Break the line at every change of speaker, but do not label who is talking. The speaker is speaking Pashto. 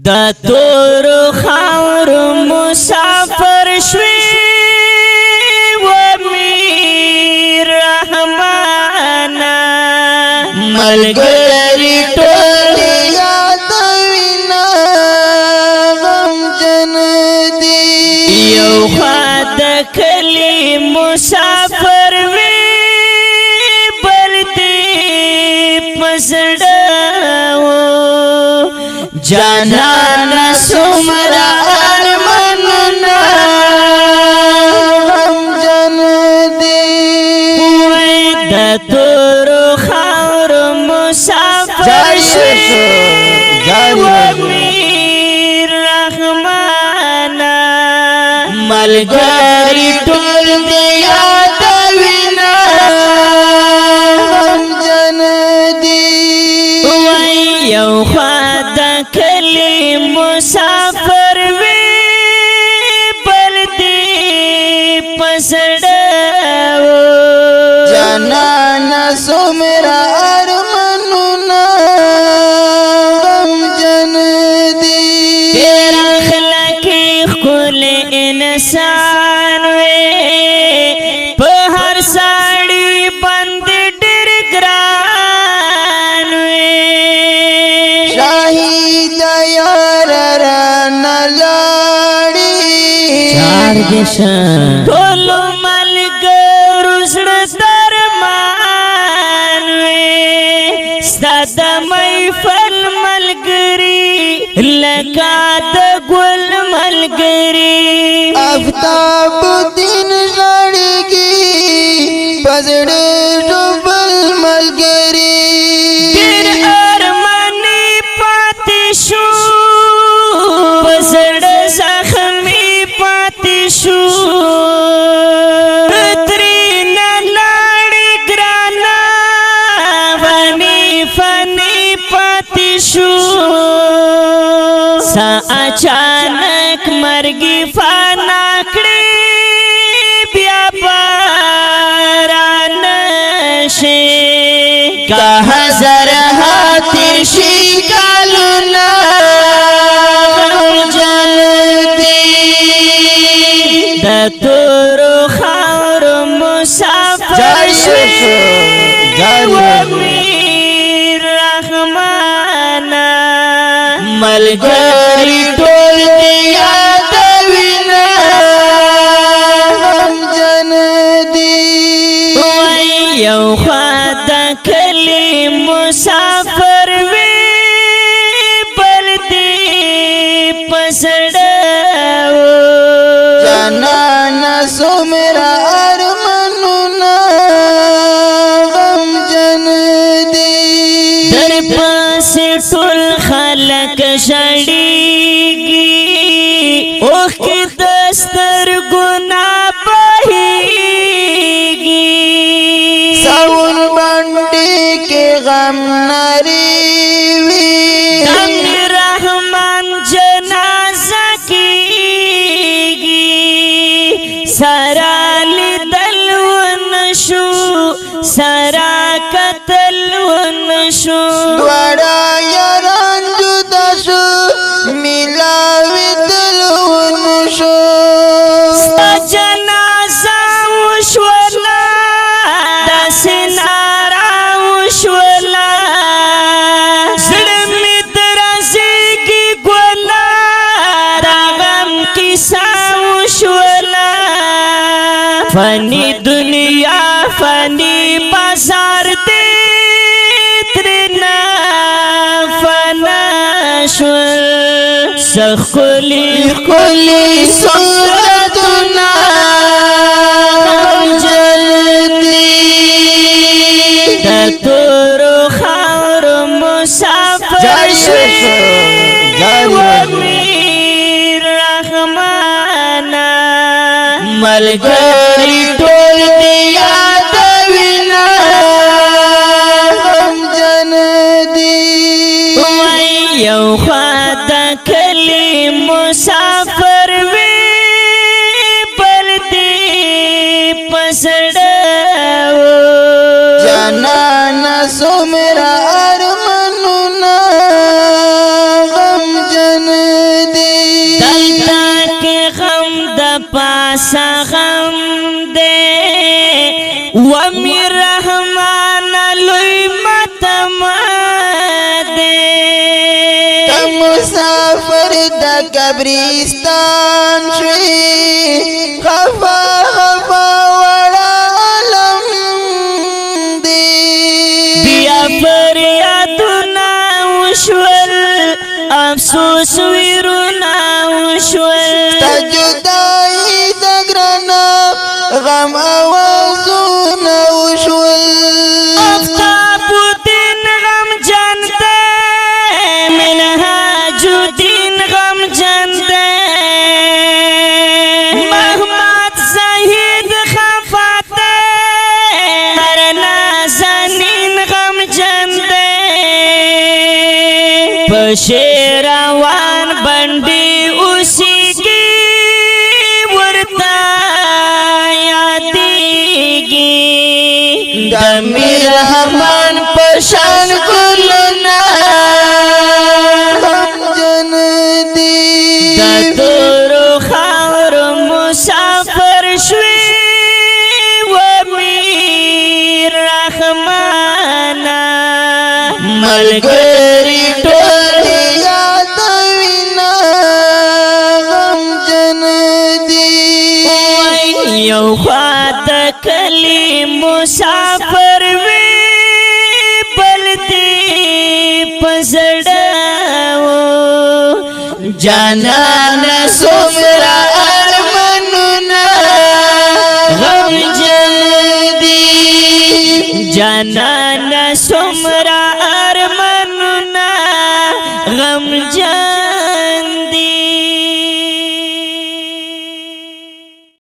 دا تور خاور مسافر شوی و میر رحمانا ملګری ټول
یادوینا غم جن دی
یو خوا د کلی مسافر وی بل دی پسړه جانانا سمرا ارماننا
غم جن دی
وی دا تور خاور مسافر شوی و میر رحمانا ملګری ټول دی یادوینا
غم جن دی
وی یو خوا د کلی مسافر وی بل دی پسړه
جانانا سمرا ارماننا غم جن دی
تیرا خلقی خکل انسان وی په هر ساړی باندې ډېر ګران وی
شاهد یار رانا لاړي
چار دشان ټول ملګرو زړه درمان وی ستا د محفل ملګري لکه د ګل ملګري
آفتاب دین ژړېږي پزړې ډوبل ملګري
ډېر ارماني پاتې شو په زړه زخمي پاتې شو ترېنه لاړې ګرانه فني پاتې شو سا اچانک مرګي فانا کړې بیا باران شي که هزار هاتیر شي کلونه غم جن دی د تور خاور مسافر شوی و میر رحمانا ملګری ټول دی یادوینا
غم جن دی
وی یو خوا د کلی مسافر وی بل دی پسړه
جانانا سمرا ارماننا غم جن دی
در پاس ټول خلق شړیږي اوخ کی دستر ګنا بهيږي
ساون باندې کې غم نری وی
دم رحمان جنازه کیږي سرا لیدل ونشو سرا قتل ونشو
دوړا یاران جدا شو ملاوی دلونو شو
ستا جنازه وشولا داسې نارا وشولا زړه مې درزېږي ګولا د غم کیسه وشولا فانی دنیا فانی بازار دی ترنا فنا شول سخلی
کلی صورتنا غم جن دی
د تور خاور مسافر شوی و میر رحمانا ملګری ټول دی یادوینا
غم جن دی
وی یو خوا د کلی مسافر وی بل دی پسړه
جانانا سمرا ارماننا غم جن
پاسا غم دے ومی رحمان لوی متمد دے
مسافر دا قبرستان شوی خفا خفا وڑا علم دی
بیا فریادنا وشول افسوس ویرونا وشول
تا جدائی دا گرانا غم آوازونا وشول
آفتاب الدین غم جانتے منہاج الدین غم جانتے محمد زاہد خفاتے ہر نازنین غم جانتے پشیروان بندی اسی کی ورطا یادیگی
دمی رحمان پشان کلنا غم جن دی
دا تورو خاور مسافر شوی ومیر رحمانا
ملګری ټول یادوینا غم جن دی
یو خواته کلی مسافر وی بلدی پزړاو
جانان سمرا ارمننا غم جن دی
جانان سمر